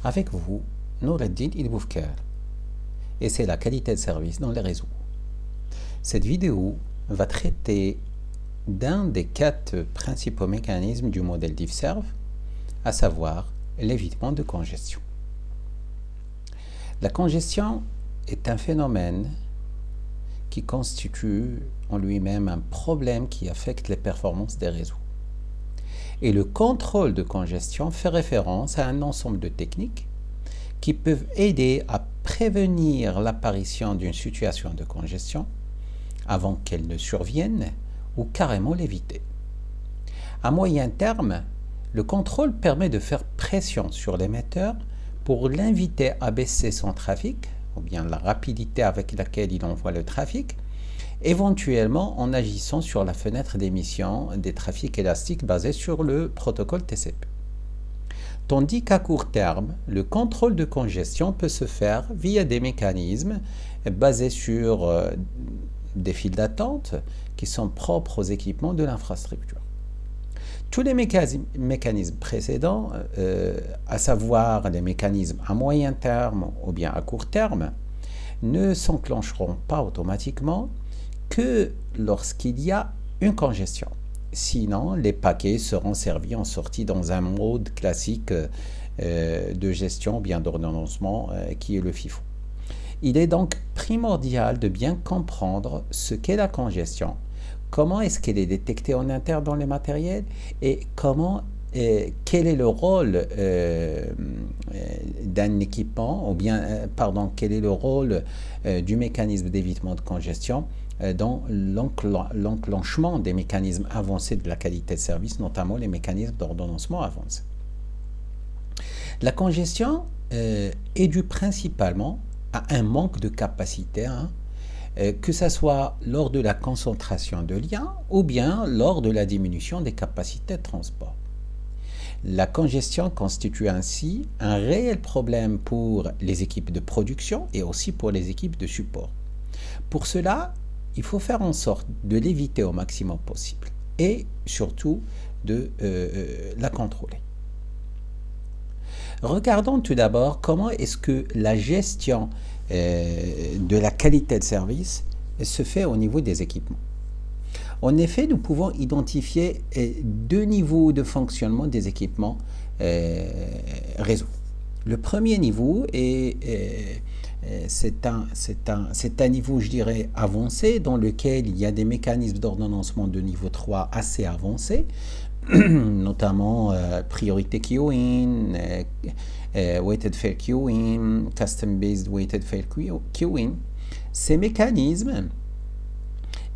Avec vous, Noureddin El Boufker, et c'est la qualité de service dans les réseaux. Cette vidéo va traiter d'un des 4 principaux mécanismes du modèle DiffServe, à savoir l'évitement de congestion. La congestion est un phénomène qui constitue en lui-même un problème qui affecte les performances des réseaux. Et le contrôle de congestion fait référence à un ensemble de techniques qui peuvent aider à prévenir l'apparition d'une situation de congestion avant qu'elle ne survienne ou carrément l'éviter. À moyen terme, le contrôle permet de faire pression sur l'émetteur pour l'inviter à baisser son trafic, ou bien la rapidité avec laquelle il envoie le trafic, éventuellement en agissant sur la fenêtre d'émission des trafics élastiques basés sur le protocole TCP. Tandis qu'à court terme, le contrôle de congestion peut se faire via des mécanismes basés sur des files d'attente qui sont propres aux équipements de l'infrastructure. Tous les mécanismes précédents, à savoir les mécanismes à moyen terme ou bien à court terme, ne s'enclencheront pas automatiquement que lorsqu'il y a une congestion. Sinon, les paquets seront servis en sortie dans un mode classique de gestion, bien d'ordonnancement, qui est le FIFO. Il est donc primordial de bien comprendre ce qu'est la congestion, comment est-ce qu'elle est détectée en interne dans les matériels et quel est le rôle d'un équipement, ou bien, quel est le rôle du mécanisme d'évitement de congestion dans l'enclenchement des mécanismes avancés de la qualité de service, notamment les mécanismes d'ordonnancement avancés. La congestion est due principalement à un manque de capacité, que ce soit lors de la concentration de liens ou bien lors de la diminution des capacités de transport. La congestion constitue ainsi un réel problème pour les équipes de production et aussi pour les équipes de support. Pour cela, il faut faire en sorte de l'éviter au maximum possible et surtout de la contrôler. Regardons tout d'abord comment est-ce que la gestion de la qualité de service se fait au niveau des équipements. En effet, nous pouvons identifier 2 niveaux de fonctionnement des équipements réseau. Le premier niveau c'est un niveau, je dirais, avancé, dans lequel il y a des mécanismes d'ordonnancement de niveau 3 assez avancés, notamment priorité queuing, weighted fair queuing, custom-based weighted fair queuing. Ces mécanismes,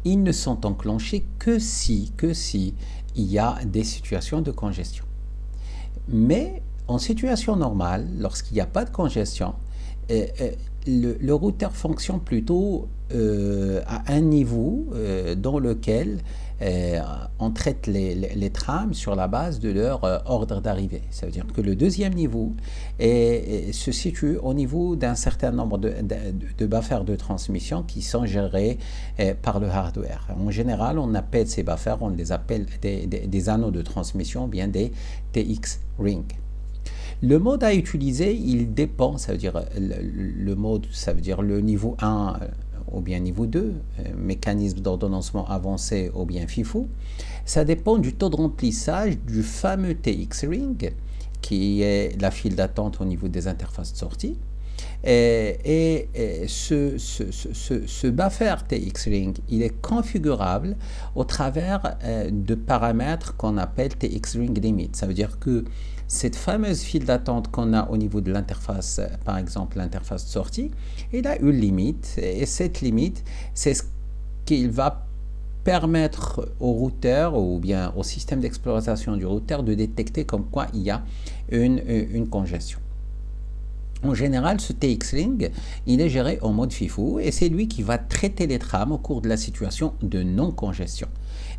ils ne sont enclenchés que si il y a des situations de congestion. Mais en situation normale, lorsqu'il n'y a pas de congestion, le routeur fonctionne plutôt à un niveau dans lequel on traite les trames sur la base de leur ordre d'arrivée. Ça veut dire que le deuxième niveau se situe au niveau d'un certain nombre de buffers de transmission qui sont gérés par le hardware. En général, on appelle ces buffers, on les appelle des anneaux de transmission, bien des TX rings. Le mode à utiliser, il dépend, ça veut dire le mode, ça veut dire le niveau 1 ou bien niveau 2, mécanisme d'ordonnancement avancé ou bien FIFO. Ça dépend du taux de remplissage du fameux TX ring, qui est la file d'attente au niveau des interfaces de sortie. Et ce buffer TX ring, il est configurable au travers de paramètres qu'on appelle TX ring limit. Ça veut dire que cette fameuse file d'attente qu'on a au niveau de l'interface, par exemple l'interface de sortie, il a une limite, et cette limite, c'est ce qu'il va permettre au routeur ou bien au système d'exploitation du routeur de détecter comme quoi il y a une congestion. En général, ce TX-Ring, il est géré en mode FIFO et c'est lui qui va traiter les trames au cours de la situation de non-congestion.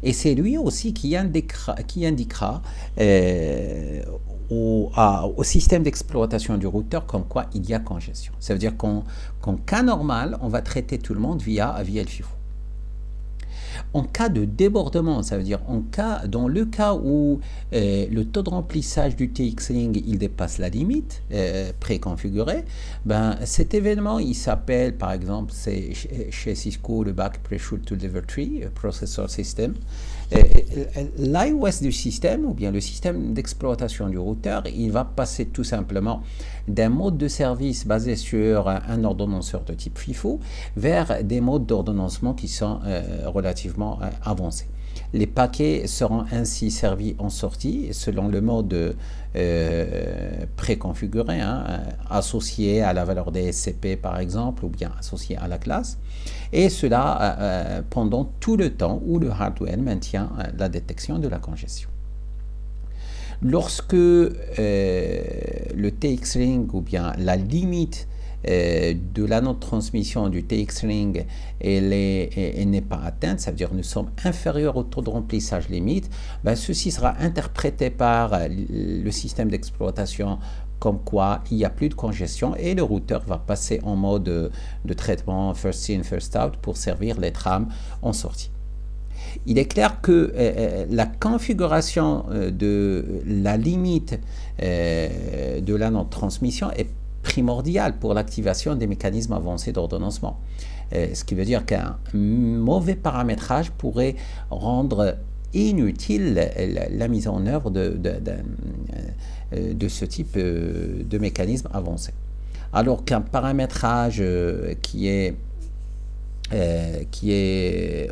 Et c'est lui aussi qui indiquera au système d'exploitation du routeur comme quoi il y a congestion. Ça veut dire qu'en cas normal, on va traiter tout le monde via le FIFO. En cas de débordement, ça veut dire dans le cas où le taux de remplissage du TX-Link il dépasse la limite préconfigurée, ben, cet événement il s'appelle par exemple c'est chez Cisco le Back Threshold to Level 3 Processor System. L'iOS du système ou bien le système d'exploitation du routeur il va passer tout simplement d'un mode de service basé sur un ordonnanceur de type FIFO vers des modes d'ordonnancement qui sont relativement avancés. Les paquets seront ainsi servis en sortie selon le mode préconfiguré, associé à la valeur des SCP par exemple, ou bien associé à la classe, et cela pendant tout le temps où le hardware maintient la détection de la congestion. Lorsque le TX-Link ou bien la limite de l'anneau de transmission du TX-Link n'est pas atteinte, ça veut dire que nous sommes inférieurs au taux de remplissage limite, ben, ceci sera interprété par le système d'exploitation comme quoi il n'y a plus de congestion et le routeur va passer en mode de traitement first in, first out pour servir les trames en sortie. Il est clair que la configuration de la limite de l'anneau de transmission est primordiale pour l'activation des mécanismes avancés d'ordonnancement. Ce qui veut dire qu'un mauvais paramétrage pourrait rendre inutile la mise en œuvre de ce type de mécanisme avancé. Alors qu'un paramétrage qui est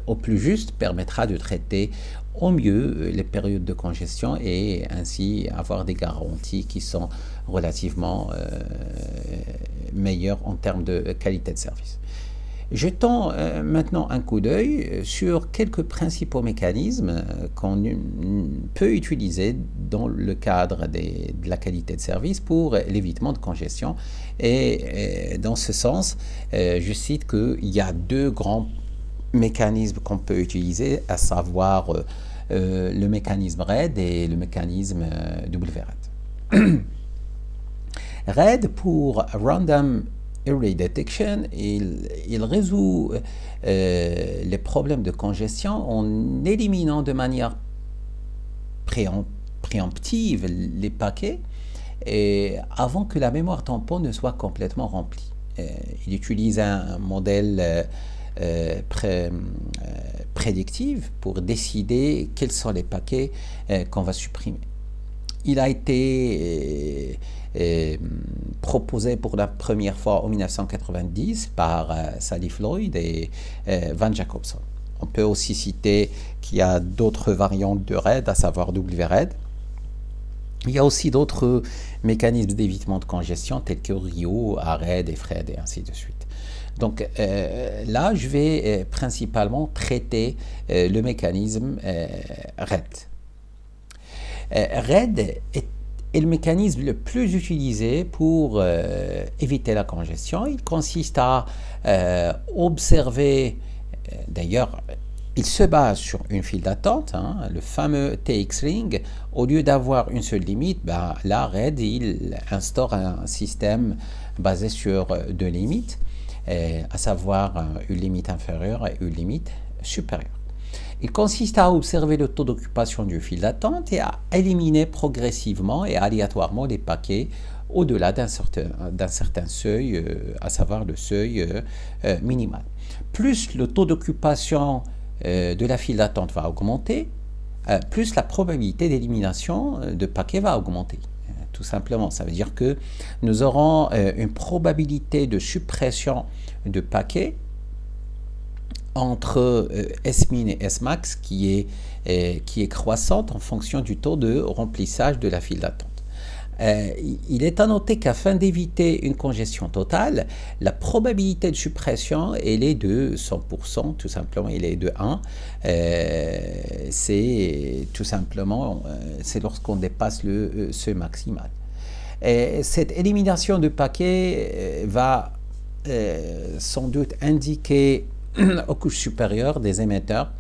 au plus juste permettra de traiter au mieux les périodes de congestion et ainsi avoir des garanties qui sont relativement meilleures en termes de qualité de service. Jetons maintenant un coup d'œil sur quelques principaux mécanismes qu'on peut utiliser dans le cadre de la qualité de service pour l'évitement de congestion. Et dans ce sens, je cite qu'il y a deux grands mécanismes qu'on peut utiliser, à savoir le mécanisme RAID et le mécanisme WRAID. RAID pour Random Array Detection, il résout les problèmes de congestion en éliminant de manière préemptive les paquets et avant que la mémoire tampon ne soit complètement remplie. Il utilise un modèle prédictif pour décider quels sont les paquets qu'on va supprimer. Il a été proposé pour la première fois en 1990 par Sally Floyd et Van Jacobson. On peut aussi citer qu'il y a d'autres variantes de RAID, à savoir WRAID. Il y a aussi d'autres mécanismes d'évitement de congestion tels que Rio, ARAID et FRAID et ainsi de suite. Donc là, je vais principalement traiter le mécanisme RAID. RAID est le mécanisme le plus utilisé pour éviter la congestion. Il consiste à observer, d'ailleurs, il se base sur une file d'attente, le fameux TX-Link. Au lieu d'avoir une seule limite, là, RAID, il instaure un système basé sur deux limites, à savoir une limite inférieure et une limite supérieure. Il consiste à observer le taux d'occupation du fil d'attente et à éliminer progressivement et aléatoirement les paquets au-delà d'un certain seuil, à savoir le seuil minimal. Plus le taux d'occupation de la file d'attente va augmenter, plus la probabilité d'élimination de paquets va augmenter. Tout simplement, ça veut dire que nous aurons une probabilité de suppression de paquets entre S-min et S-max qui est croissante en fonction du taux de remplissage de la file d'attente. Il est à noter qu'afin d'éviter une congestion totale, la probabilité de suppression elle est de 100%, tout simplement, elle est de 1. C'est tout simplement, c'est lorsqu'on dépasse le seuil maximal. Cette élimination de paquets va sans doute indiquer aux couches supérieures des émetteurs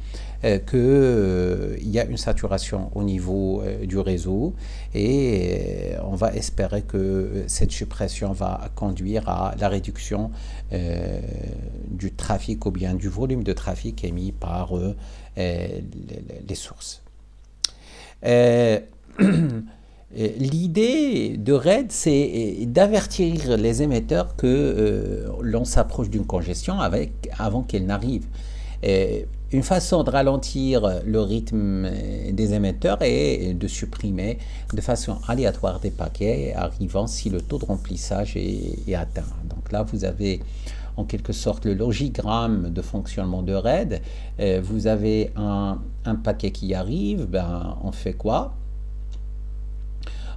qu'il y a une saturation au niveau du réseau et on va espérer que cette suppression va conduire à la réduction du trafic ou bien du volume de trafic émis par les sources. L'idée de RAID, c'est d'avertir les émetteurs que l'on s'approche d'une congestion avant qu'elle n'arrive. Une façon de ralentir le rythme des émetteurs est de supprimer de façon aléatoire des paquets arrivant si le taux de remplissage est atteint. Donc là, vous avez en quelque sorte le logigramme de fonctionnement de RAID. Vous avez un paquet qui arrive, on fait quoi?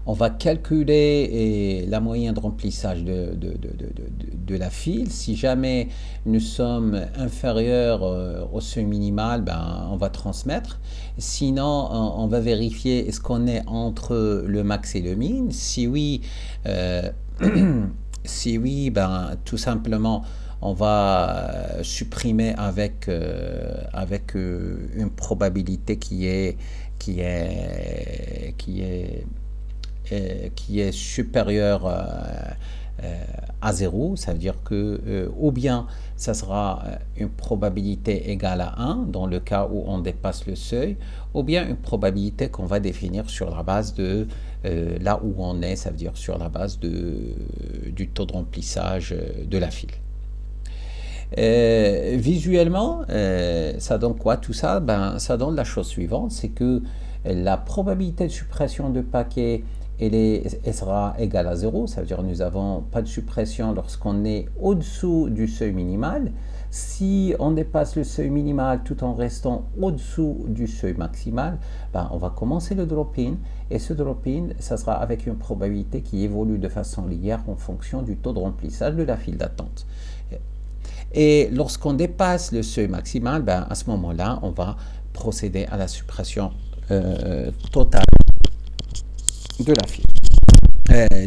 On va calculer la moyenne de remplissage de la file. Si jamais nous sommes inférieurs au seuil minimal, on va transmettre. Sinon, on va vérifier est-ce qu'on est entre le max et le min. Si oui, tout simplement, on va supprimer avec une probabilité qui est supérieure à 0, ça veut dire que ou bien ça sera une probabilité égale à 1 dans le cas où on dépasse le seuil, ou bien une probabilité qu'on va définir sur la base de là où on est, ça veut dire sur la base du taux de remplissage de la file. Visuellement, ça donne quoi tout ça? Ça donne la chose suivante, c'est que la probabilité de suppression de paquets elle sera égale à 0, ça veut dire que nous n'avons pas de suppression lorsqu'on est au-dessous du seuil minimal. Si on dépasse le seuil minimal tout en restant au-dessous du seuil maximal, on va commencer le drop-in, et ce drop-in, ça sera avec une probabilité qui évolue de façon linéaire en fonction du taux de remplissage de la file d'attente. Et lorsqu'on dépasse le seuil maximal, à ce moment-là, on va procéder à la suppression totale de la file,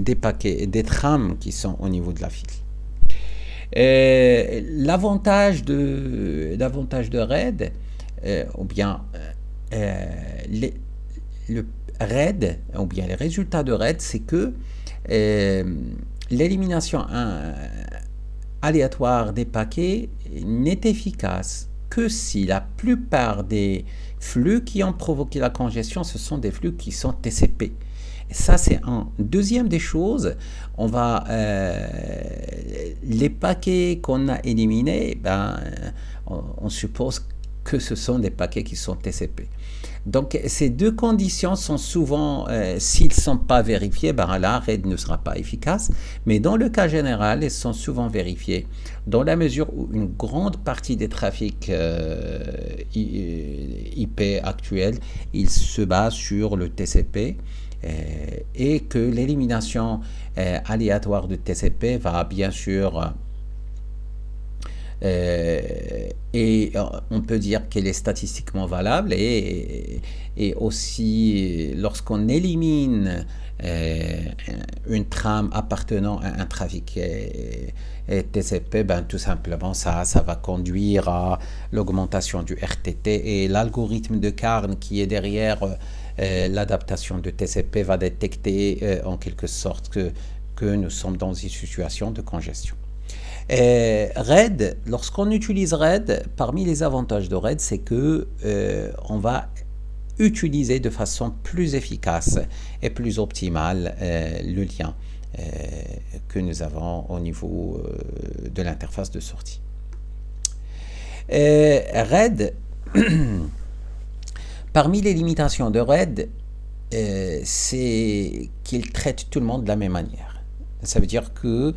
des paquets, des trames qui sont au niveau de la file. L'avantage de RAID, ou bien le RAID, ou bien les résultats de RAID, c'est que l'élimination aléatoire des paquets n'est efficace que si la plupart des flux qui ont provoqué la congestion, ce sont des flux qui sont TCP. Et ça, c'est un. Deuxième des choses, on va les paquets qu'on a éliminés, on suppose que ce sont des paquets qui sont TCP. Donc, ces deux conditions sont souvent, s'ils ne sont pas vérifiés, la RAID ne sera pas efficace. Mais dans le cas général, elles sont souvent vérifiées, dans la mesure où une grande partie des trafics IP actuels, ils se basent sur le TCP. Et que l'élimination aléatoire de TCP va bien sûr et on peut dire qu'elle est statistiquement valable et aussi lorsqu'on élimine une trame appartenant à un trafic TCP, tout simplement ça va conduire à l'augmentation du RTT et l'algorithme de Karn qui est derrière l'adaptation de TCP va détecter en quelque sorte que nous sommes dans une situation de congestion. RAID, lorsqu'on utilise RAID, parmi les avantages de RAID, c'est que on va utiliser de façon plus efficace et plus optimale le lien que nous avons au niveau de l'interface de sortie. RAID, parmi les limitations de RAID, c'est qu'il traite tout le monde de la même manière. Ça veut dire que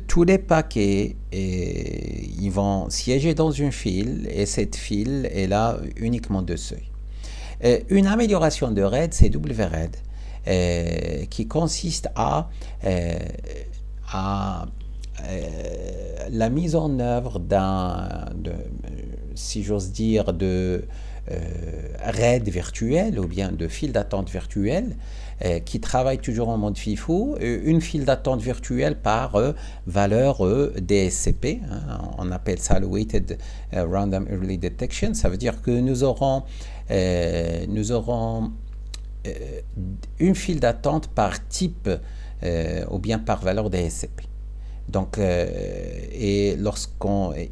tous les paquets, ils vont siéger dans une file et cette file est là uniquement de seuil. Une amélioration de RAID, c'est WRAID, qui consiste à la mise en œuvre si j'ose dire, RAID virtuel ou bien de file d'attente virtuelle qui travaille toujours en mode FIFO, une file d'attente virtuelle par valeur DSCP, hein, on appelle ça le Weighted Random Early Detection. Ça veut dire que nous aurons une file d'attente par type ou bien par valeur DSCP. Donc, et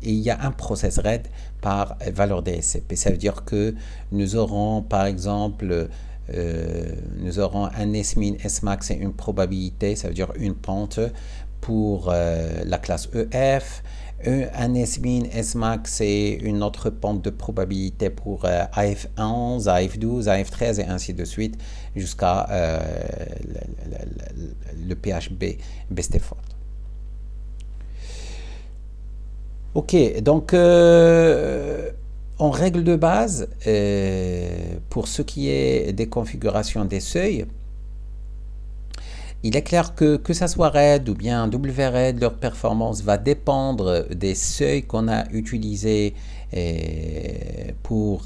il y a un process RAID par valeur DSCP. Ça veut dire que nous aurons, par exemple, nous aurons un S-min, S-max et une probabilité, ça veut dire une pente pour la classe EF, un S-min, S-max et une autre pente de probabilité pour AF11, AF12, AF13 et ainsi de suite jusqu'à le PHB best effort. Ok, donc en règle de base, pour ce qui est des configurations des seuils, il est clair que ça soit RAID ou bien WRAID, leur performance va dépendre des seuils qu'on a utilisés pour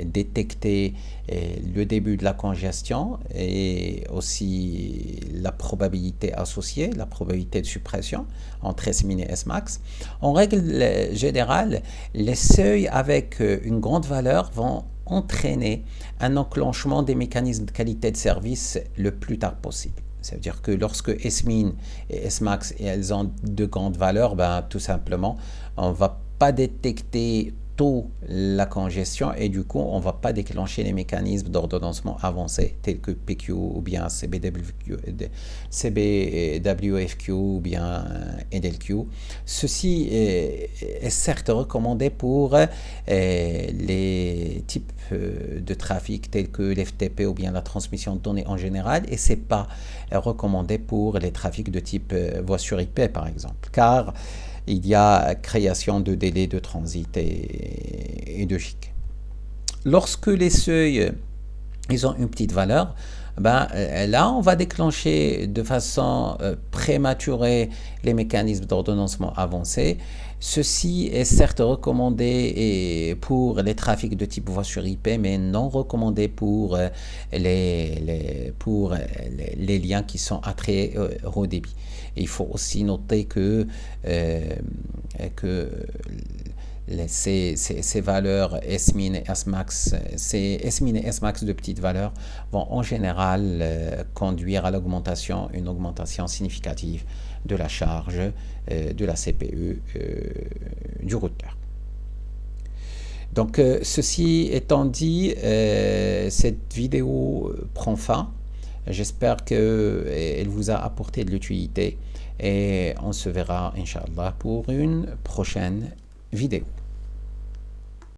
détecter le début de la congestion et aussi la probabilité associée, la probabilité de suppression entre S-min et S-max. En règle générale, les seuils avec une grande valeur vont entraîner un enclenchement des mécanismes de qualité de service le plus tard possible. Ça veut dire que lorsque S-min et S-max elles ont de grandes valeurs, ben, tout simplement, on ne va pas détecter tôt la congestion et du coup, on ne va pas déclencher les mécanismes d'ordonnancement avancés tels que PQ ou bien CBWFQ ou bien EDLQ. Ceci est certes recommandé pour les types de trafic tels que l'FTP ou bien la transmission de données en général, et c'est pas recommandé pour les trafics de type voix sur IP par exemple, car il y a création de délais de transit et de GIC. Lorsque les seuils ils ont une petite valeur, ben, là on va déclencher de façon prématurée les mécanismes d'ordonnancement avancés. Ceci est certes recommandé pour les trafics de type voix sur IP, mais non recommandé pour les liens qui sont à très haut débit. Et il faut aussi noter que ces valeurs S-min et S-max, ces S-min et S-max de petites valeurs vont en général conduire à une augmentation significative de la charge de la CPU du routeur. Donc, ceci étant dit, cette vidéo prend fin. J'espère qu'elle vous a apporté de l'utilité et on se verra, Inch'Allah, pour une prochaine vidéo.